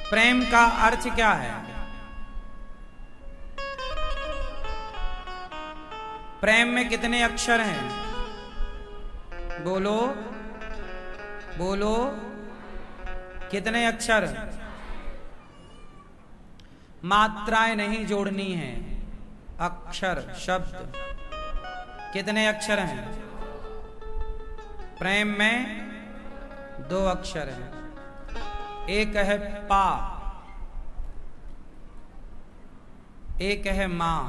प्रेम का अर्थ क्या है? प्रेम में कितने अक्षर हैं? बोलो बोलो, कितने अक्षर? मात्राएं नहीं जोड़नी है, अक्षर शब्द। कितने अक्षर हैं? प्रेम में 2 अक्षर हैं। एक है पा, एक है मां,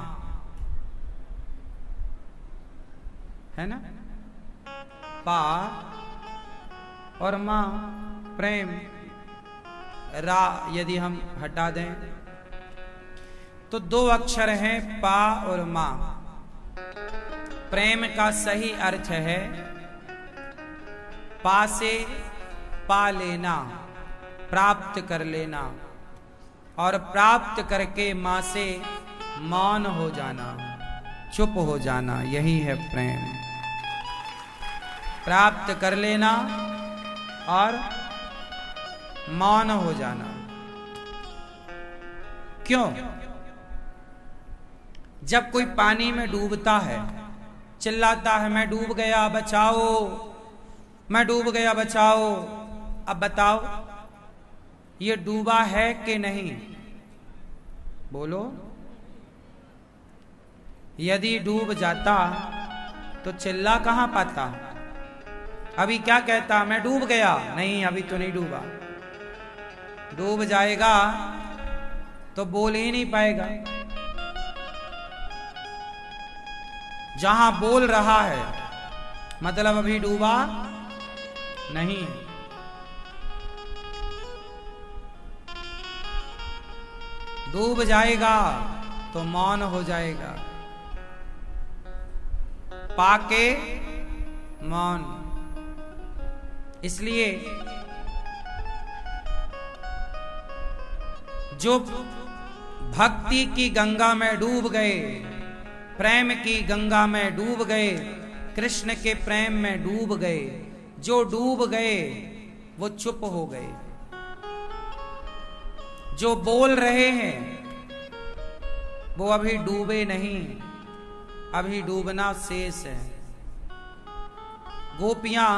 है ना? पा और मां, प्रेम। रा यदि हम हटा दें तो 2 अक्षर हैं, पा और मां। प्रेम का सही अर्थ है पा से पा लेना, प्राप्त कर लेना, और प्राप्त करके मां से मौन हो जाना, चुप हो जाना, यही है प्रेम। प्राप्त कर लेना और मौन हो जाना। क्यों? जब कोई पानी में डूबता है, चिल्लाता है मैं डूब गया बचाओ, मैं डूब गया बचाओ। अब बताओ ये डूबा है कि नहीं? बोलो। यदि डूब जाता तो चिल्ला कहां पाता? अभी क्या कहता? मैं डूब गया। नहीं, अभी तो नहीं डूबा। डूब जाएगा तो बोल ही नहीं पाएगा। जहां बोल रहा है मतलब अभी डूबा नहीं। डूब जाएगा तो मौन हो जाएगा, पाके मौन। इसलिए जो भक्ति की गंगा में डूब गए, प्रेम की गंगा में डूब गए, कृष्ण के प्रेम में डूब गए, जो डूब गए वो चुप हो गए। जो बोल रहे हैं वो अभी डूबे नहीं, अभी डूबना शेष है। गोपियां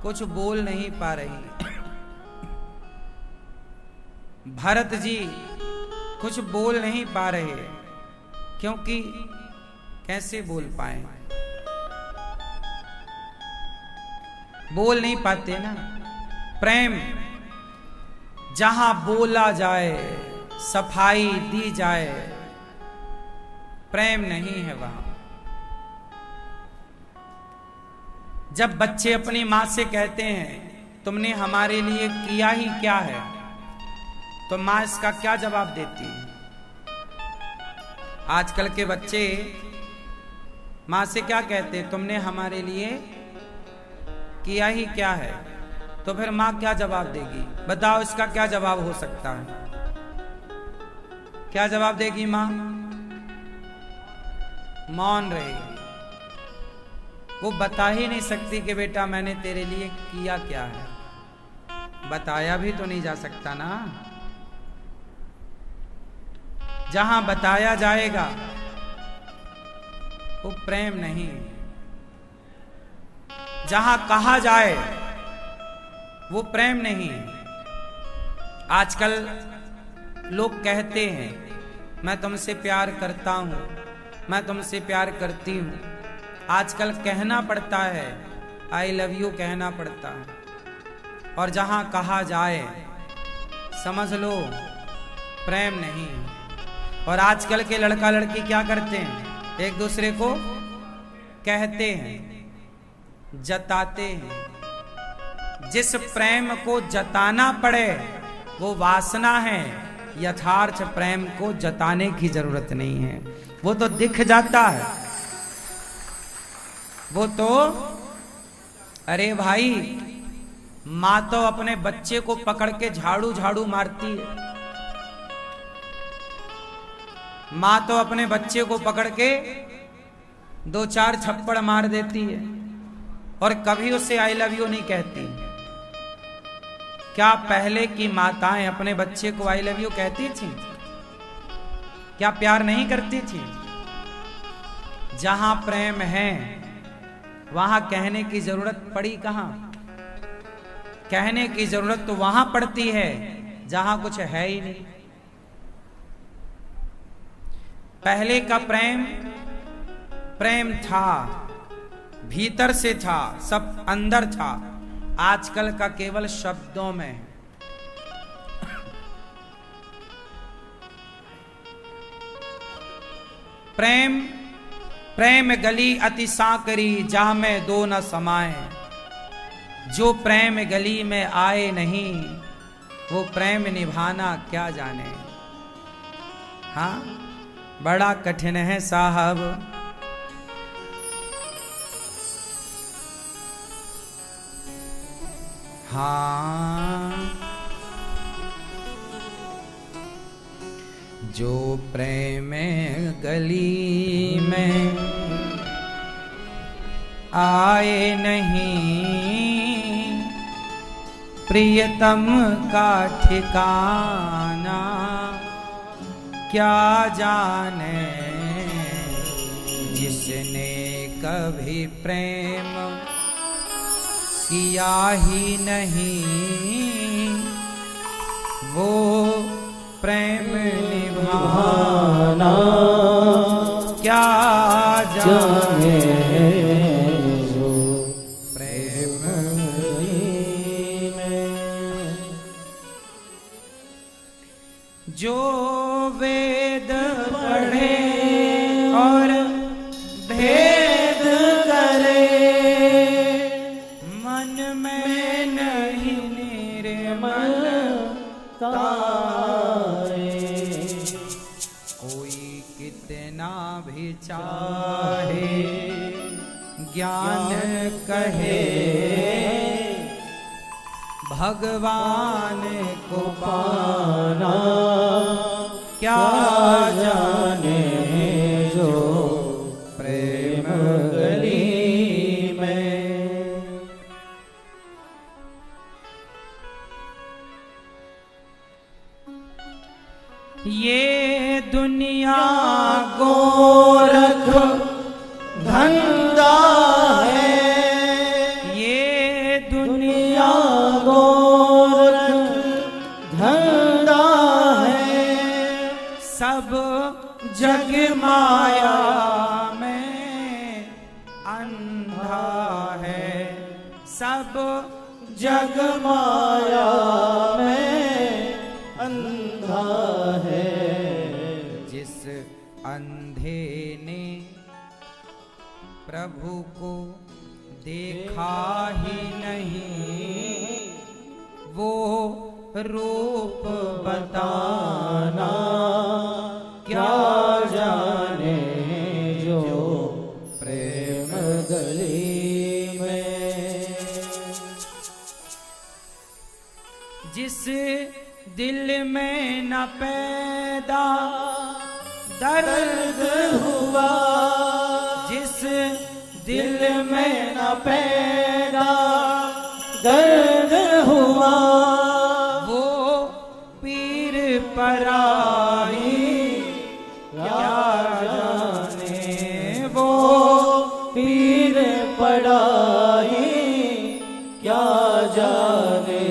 कुछ बोल नहीं पा रही, भरत जी कुछ बोल नहीं पा रहे, क्योंकि कैसे बोल पाए? बोल नहीं पाते ना। प्रेम जहां बोला जाए, सफाई दी जाए, प्रेम नहीं है वहां। जब बच्चे अपनी मां से कहते हैं तुमने हमारे लिए किया ही क्या है, तो मां इसका क्या जवाब देती है? आजकल के बच्चे मां से क्या कहते हैं? तुमने हमारे लिए किया ही क्या है। तो फिर मां क्या जवाब देगी? बताओ, इसका क्या जवाब हो सकता है? क्या जवाब देगी मां? मौन रहेगी। वो बता ही नहीं सकती कि बेटा मैंने तेरे लिए किया क्या है। बताया भी तो नहीं जा सकता ना। जहां बताया जाएगा वो प्रेम नहीं। जहां कहा जाए वो प्रेम नहीं। आजकल लोग कहते हैं मैं तुमसे प्यार करता हूं, मैं तुमसे प्यार करती हूं। आजकल कहना पड़ता है, आई लव यू कहना पड़ता है। और जहां कहा जाए समझ लो प्रेम नहीं। और आजकल के लड़का लड़की क्या करते हैं? एक दूसरे को कहते हैं, जताते हैं। जिस प्रेम को जताना पड़े वो वासना है, यथार्थ प्रेम को जताने की जरूरत नहीं है। वो तो दिख जाता है। वो तो, अरे भाई, मां तो अपने बच्चे को पकड़ के झाड़ू झाड़ू मारती है। मां तो अपने बच्चे को पकड़ के 2-4 थप्पड़ मार देती है और कभी उससे आई लव यू नहीं कहती। क्या पहले की माताएं अपने बच्चे को आई लव यू कहती थी? क्या प्यार नहीं करती थी? जहां प्रेम है वहां कहने की जरूरत पड़ी कहां? कहने की जरूरत तो वहां पड़ती है जहां कुछ है ही नहीं। पहले का प्रेम प्रेम था, भीतर से था, सब अंदर था। आजकल का केवल शब्दों में। प्रेम प्रेम गली अति सांकरी, जहां में दो न समाए। जो प्रेम गली में आए नहीं, वो प्रेम निभाना क्या जाने। हाँ, बड़ा कठिन है साहब। हाँ, जो प्रेम गली में आए नहीं, प्रियतम का ठिकाना क्या जाने। जिसने कभी प्रेम किया ही नहीं, वो प्रेम निभाना क्या जाने। जो प्रेम में जो वेद पढ़े और भेद करे, मन में नहीं निर्मल कोई कितना भी चाहे ज्ञान कहे, भगवान को पाना क्या जाने। जो प्रेम गली में। ये दुनिया गोरख धंधा है, ये दुनिया गोरख धंधा है। सब जग माया में अंधा है, सब जग माया में अंधा है। जिस अंधे ने प्रभु को देखा ही नहीं, वो रूप बताना क्या जाने। जो प्रेम गली में। जिस दिल में न पैदा दर्द हुआ, जिस दिल में न पैदा दर्द हुआ, वो पीर पराई क्या जाने। वो पीर पराई क्या जाने।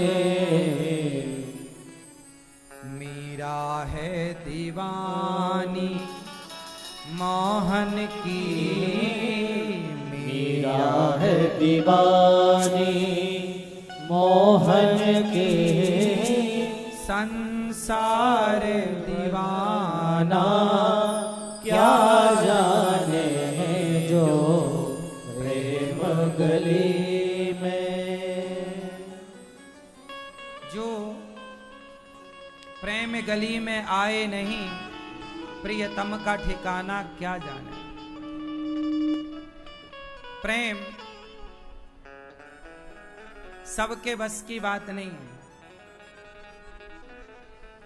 मीरा है दीवानी मोहन की, मीरा है दीवानी मोहन के। संसार दीवाना क्या जाने। जो प्रेम गली में। जो प्रेम गली में आए नहीं, प्रियतम का ठिकाना क्या जाने। प्रेम सबके बस की बात नहीं है।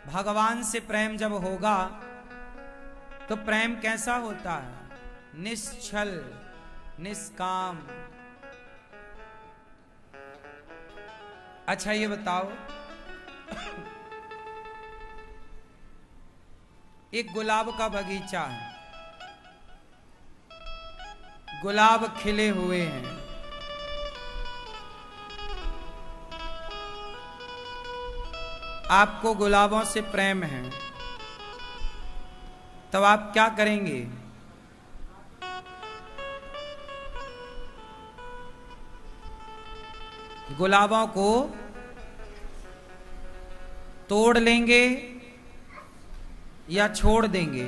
भगवान से प्रेम जब होगा तो प्रेम कैसा होता है? निश्चल, निष्काम। अच्छा ये बताओ, एक गुलाब का बगीचा है, गुलाब खिले हुए हैं। आपको गुलाबों से प्रेम है, तब आप क्या करेंगे? गुलाबों को तोड़ लेंगे या छोड़ देंगे?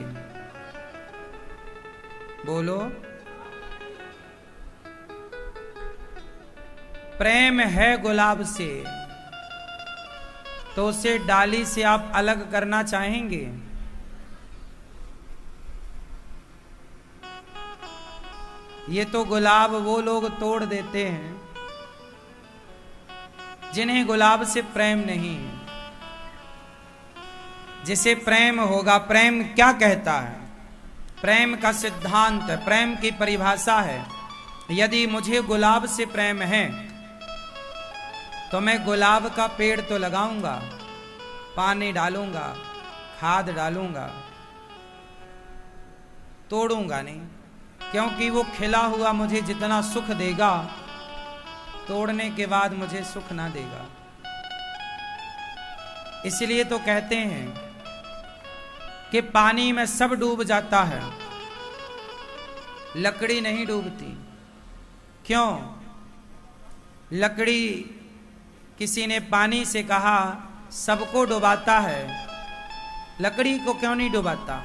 बोलो। प्रेम है गुलाब से, तो उसे डाली से आप अलग करना चाहेंगे? ये तो गुलाब वो लोग तोड़ देते हैं जिन्हें गुलाब से प्रेम नहीं है। जिसे प्रेम होगा, प्रेम क्या कहता है? प्रेम का सिद्धांत, प्रेम की परिभाषा है, यदि मुझे गुलाब से प्रेम है तो मैं गुलाब का पेड़ तो लगाऊंगा, पानी डालूंगा, खाद डालूंगा, तोड़ूंगा नहीं, क्योंकि वो खिला हुआ मुझे जितना सुख देगा, तोड़ने के बाद मुझे सुख ना देगा। इसलिए तो कहते हैं कि पानी में सब डूब जाता है, लकड़ी नहीं डूबती। क्यों? लकड़ी, किसी ने पानी से कहा सबको डुबाता है, लकड़ी को क्यों नहीं डुबाता?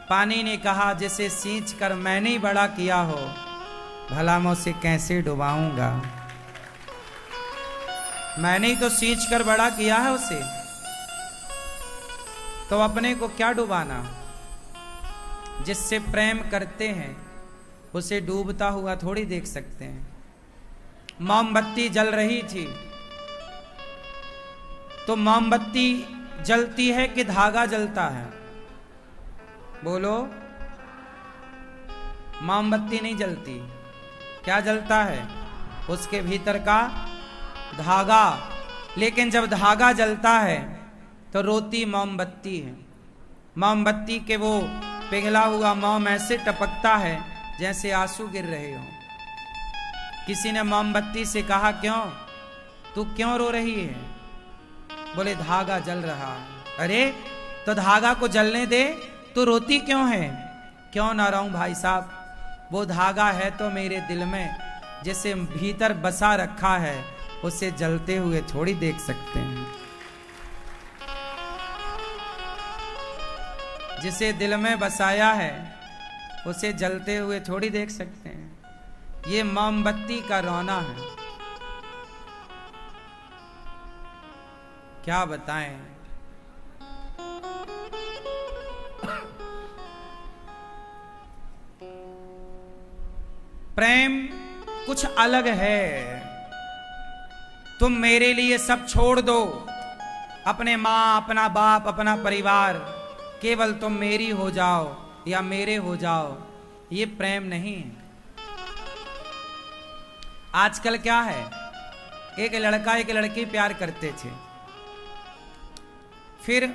पानी ने कहा जिसे सींच कर मैंने ही बड़ा किया हो, भला मैं उसे कैसे डुबाऊंगा? मैंने ही तो सींच कर बड़ा किया है उसे, तो अपने को क्या डुबाना? जिससे प्रेम करते हैं उसे डूबता हुआ थोड़ी देख सकते हैं। मोमबत्ती जल रही थी, तो मोमबत्ती जलती है कि धागा जलता है? बोलो। मोमबत्ती नहीं जलती, क्या जलता है? उसके भीतर का धागा। लेकिन जब धागा जलता है तो रोती मोमबत्ती है। मोमबत्ती के वो पिघला हुआ मोम ऐसे टपकता है जैसे आंसू गिर रहे हो। किसी ने मोमबत्ती से कहा, क्यों, तू क्यों रो रही है? बोले धागा जल रहा है। अरे तो धागा को जलने दे, तू रोती क्यों है? क्यों ना रहूं भाई साहब, वो धागा है तो मेरे दिल में, जिसे भीतर बसा रखा है उसे जलते हुए थोड़ी देख सकते हैं। जिसे दिल में बसाया है उसे जलते हुए थोड़ी देख सकते हैं। ये मोमबत्ती का रोना है, क्या बताएं। प्रेम कुछ अलग है। तुम मेरे लिए सब छोड़ दो, अपने मां, अपना बाप, अपना परिवार, केवल तुम मेरी हो जाओ या मेरे हो जाओ, ये प्रेम नहीं है। आजकल क्या है, एक लड़का एक लड़की प्यार करते थे, फिर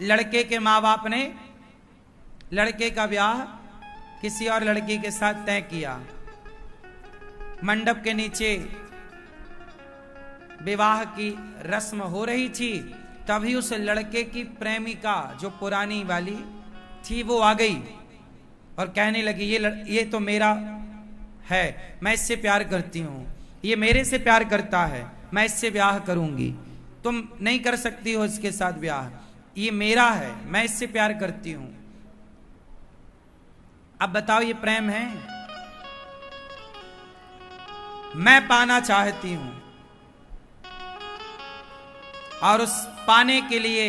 लड़के के माँ बाप ने लड़के का ब्याह किसी और लड़की के साथ तय किया। मंडप के नीचे विवाह की रस्म हो रही थी, तभी उस लड़के की प्रेमिका जो पुरानी वाली थी वो आ गई और कहने लगी, ये तो मेरा है, मैं इससे प्यार करती हूँ, ये मेरे से प्यार करता है, मैं इससे ब्याह करूंगी, तुम नहीं कर सकती हो इसके साथ ब्याह, ये मेरा है, मैं इससे प्यार करती हूं। अब बताओ ये प्रेम है? मैं पाना चाहती हूं और उस पाने के लिए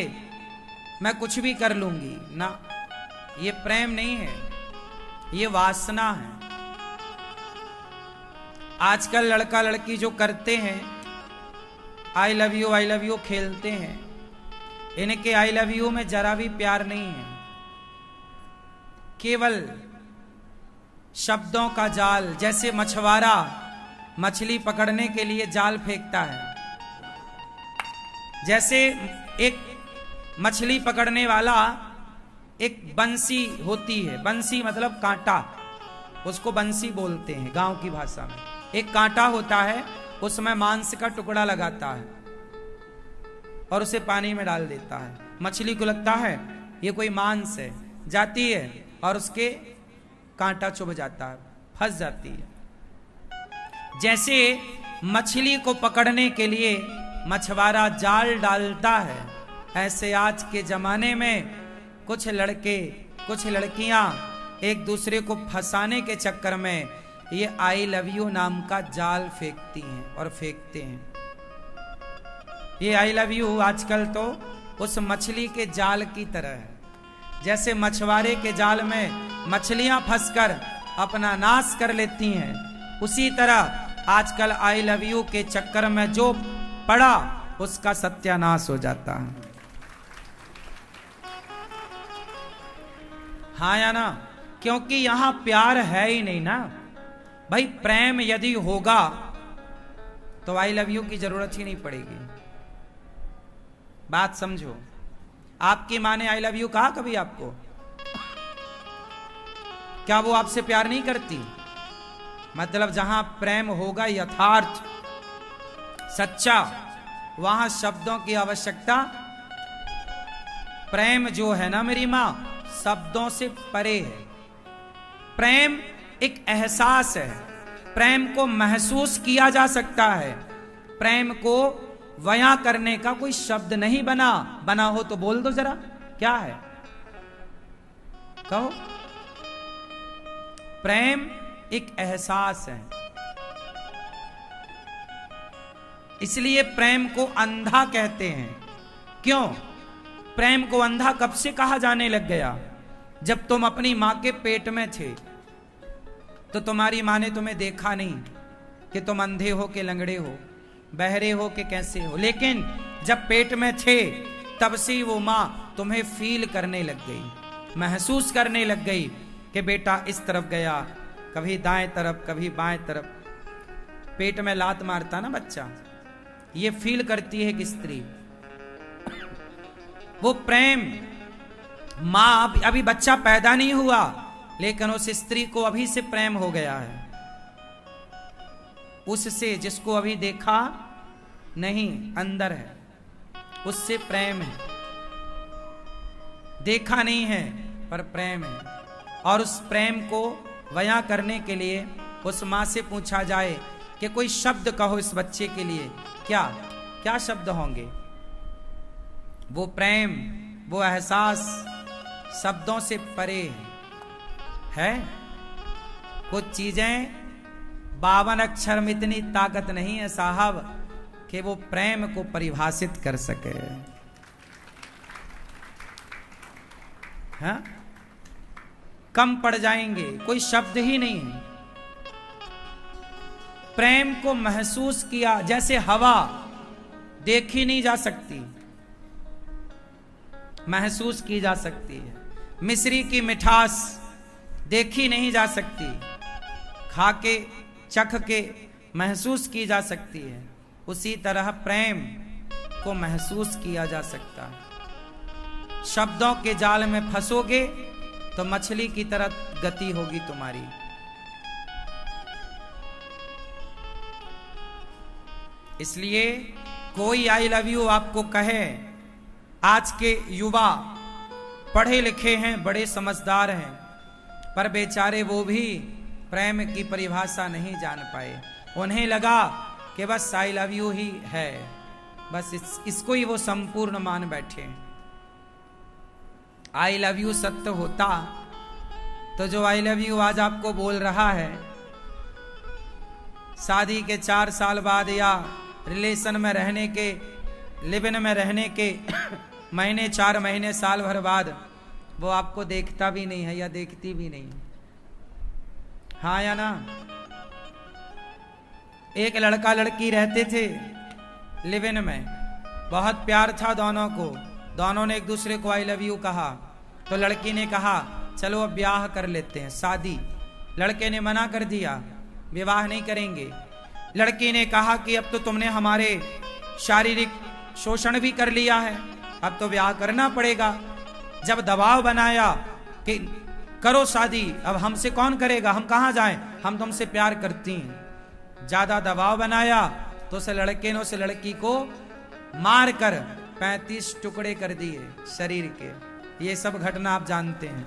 मैं कुछ भी कर लूंगी ना, ये प्रेम नहीं है, ये वासना है। आजकल लड़का लड़की जो करते हैं, आई लव यू खेलते हैं, इनके आई लव यू में जरा भी प्यार नहीं है, केवल शब्दों का जाल। जैसे मछुआरा मछली पकड़ने के लिए जाल फेंकता है, जैसे एक मछली पकड़ने वाला एक बंसी होती है, बंसी मतलब कांटा, उसको बंसी बोलते हैं गांव की भाषा में। एक कांटा होता है, उसमें मांस का टुकड़ा लगाता है और उसे पानी में डाल देता है। मछली को लगता है ये कोई मांस है, जाती है और उसके कांटा चुभ जाता है, फंस जाती है। जैसे मछली को पकड़ने के लिए मछुआरा जाल डालता है, ऐसे आज के जमाने में कुछ लड़के कुछ लड़कियां एक दूसरे को फंसाने के चक्कर में ये आई लव यू नाम का जाल फेंकती हैं और फेंकते हैं। ये आई लव यू आजकल तो उस मछली के जाल की तरह है। जैसे मछुआरे के जाल में मछलियां फंसकर अपना नाश कर लेती हैं, उसी तरह आजकल आई लव यू के चक्कर में जो पड़ा उसका सत्यानाश हो जाता है। हाँ या ना? क्योंकि यहां प्यार है ही नहीं ना भाई। प्रेम यदि होगा तो आई लव यू की जरूरत ही नहीं पड़ेगी। बात समझो। आपकी माँ ने आई लव यू कहा कभी आपको? क्या वो आपसे प्यार नहीं करती? मतलब जहां प्रेम होगा यथार्थ सच्चा, वहां शब्दों की आवश्यकता। प्रेम जो है ना मेरी मां, शब्दों से परे है। प्रेम एक एहसास है, प्रेम को महसूस किया जा सकता है। प्रेम को बयां करने का कोई शब्द नहीं बना हो तो बोल दो जरा, क्या है? कहो। प्रेम एक एहसास है, इसलिए प्रेम को अंधा कहते हैं। क्यों? प्रेम को अंधा कब से कहा जाने लग गया? जब तुम अपनी मां के पेट में थे तो तुम्हारी मां ने तुम्हें देखा नहीं कि तुम अंधे हो के लंगड़े हो, बहरे हो के कैसे हो, लेकिन जब पेट में थे तब से वो मां तुम्हें फील करने लग गई, महसूस करने लग गई कि बेटा इस तरफ गया, कभी दाएं तरफ कभी बाएं तरफ। पेट में लात मारता ना बच्चा, ये फील करती है कि स्त्री। वो प्रेम मां, अभी बच्चा पैदा नहीं हुआ लेकिन उस स्त्री को अभी से प्रेम हो गया है उससे, जिसको अभी देखा नहीं, अंदर है, उससे प्रेम है। देखा नहीं है पर प्रेम है। और उस प्रेम को बयां करने के लिए उस मां से पूछा जाए कि कोई शब्द कहो इस बच्चे के लिए, क्या क्या शब्द होंगे? वो प्रेम, वो एहसास शब्दों से परे है। कुछ चीजें 52 अक्षर में इतनी ताकत नहीं है साहब कि वो प्रेम को परिभाषित कर सके। हाँ? कम पड़ जाएंगे, कोई शब्द ही नहीं है। प्रेम को महसूस किया, जैसे हवा देखी नहीं जा सकती, महसूस की जा सकती है। मिश्री की मिठास देखी नहीं जा सकती, खा के चख के महसूस की जा सकती है। उसी तरह प्रेम को महसूस किया जा सकता है। शब्दों के जाल में फंसोगे तो मछली की तरह गति होगी तुम्हारी। इसलिए कोई आई लव यू आपको कहे, आज के युवा पढ़े लिखे हैं, बड़े समझदार हैं, पर बेचारे वो भी प्रेम की परिभाषा नहीं जान पाए। उन्हें लगा कि बस आई लव यू ही है, बस इसको ही वो संपूर्ण मान बैठे। आई लव यू सत्य होता तो जो आई लव यू आज आपको बोल रहा है, शादी के 4 साल बाद या रिलेशन में रहने के, लिव इन में रहने के महीने, 4 महीने, साल भर बाद वो आपको देखता भी नहीं है या देखती भी नहीं। हाँ या ना? एक लड़का लड़की रहते थे लिव इन में, बहुत प्यार था दोनों को, दोनों ने एक दूसरे को आई लव यू कहा। तो लड़की ने कहा चलो अब ब्याह कर लेते हैं, शादी। लड़के ने मना कर दिया, विवाह नहीं करेंगे। लड़की ने कहा कि अब तो तुमने हमारे शारीरिक शोषण भी कर लिया है, अब तो ब्याह करना पड़ेगा। जब दबाव बनाया कि करो शादी, अब हमसे कौन करेगा, हम कहां जाएं, हम तुमसे प्यार करती हैं। ज्यादा दबाव बनाया तो उस लड़के ने उस लड़की को मारकर 35 टुकड़े कर दिए शरीर के। ये सब घटना आप जानते हैं।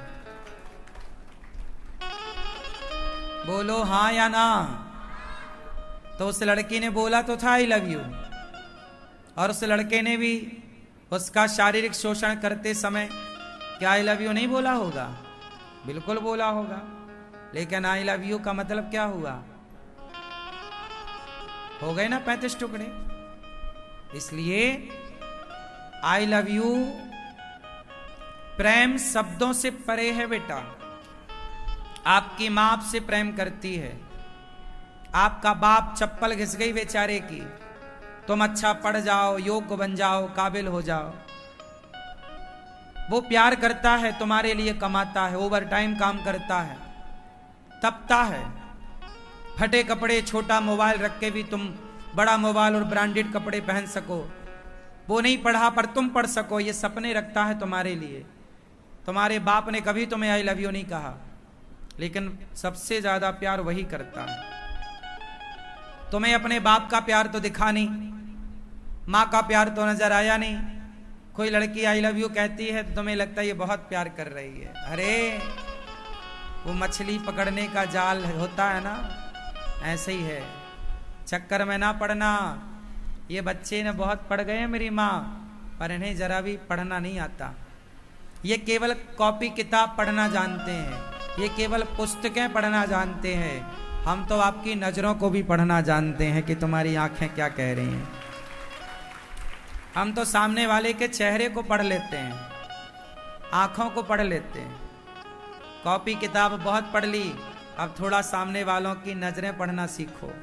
बोलो हाँ या ना। तो उस लड़की ने बोला तो था आई लव यू, और उस लड़के ने भी उसका शारीरिक शोषण करते समय क्या आई लव यू नहीं बोला होगा? बिल्कुल बोला होगा। लेकिन आई लव यू का मतलब क्या हुआ? हो गए ना 35 टुकड़े। इसलिए आई लव यू प्रेम शब्दों से परे है बेटा। आपकी मां आपसे प्रेम करती है, आपका बाप चप्पल घिस गई बेचारे की, तुम अच्छा पढ़ जाओ, योग्य बन जाओ, काबिल हो जाओ। वो प्यार करता है, तुम्हारे लिए कमाता है, ओवर टाइम काम करता है, तपता है। फटे कपड़े, छोटा मोबाइल रख के भी तुम बड़ा मोबाइल और ब्रांडेड कपड़े पहन सको। वो नहीं पढ़ा पर तुम पढ़ सको, ये सपने रखता है तुम्हारे लिए। तुम्हारे बाप ने कभी तुम्हें आई लव यू नहीं कहा, लेकिन सबसे ज्यादा प्यार वही करता है। तुम्हें अपने बाप का प्यार तो दिखा नहीं, माँ का प्यार तो नजर आया नहीं। कोई लड़की आई लव यू कहती है तो तुम्हें लगता है ये बहुत प्यार कर रही है। अरे वो मछली पकड़ने का जाल होता है ना, ऐसे ही है। चक्कर में ना पड़ना। ये बच्चे ने बहुत पढ़ गए मेरी माँ, पर इन्हें जरा भी पढ़ना नहीं आता। ये केवल कॉपी किताब पढ़ना जानते हैं, ये केवल पुस्तकें पढ़ना जानते हैं। हम तो आपकी नजरों को भी पढ़ना जानते हैं कि तुम्हारी आंखें क्या कह रही हैं। हम तो सामने वाले के चेहरे को पढ़ लेते हैं, आंखों को पढ़ लेते हैं। कॉपी किताब बहुत पढ़ ली, अब थोड़ा सामने वालों की नजरें पढ़ना सीखो।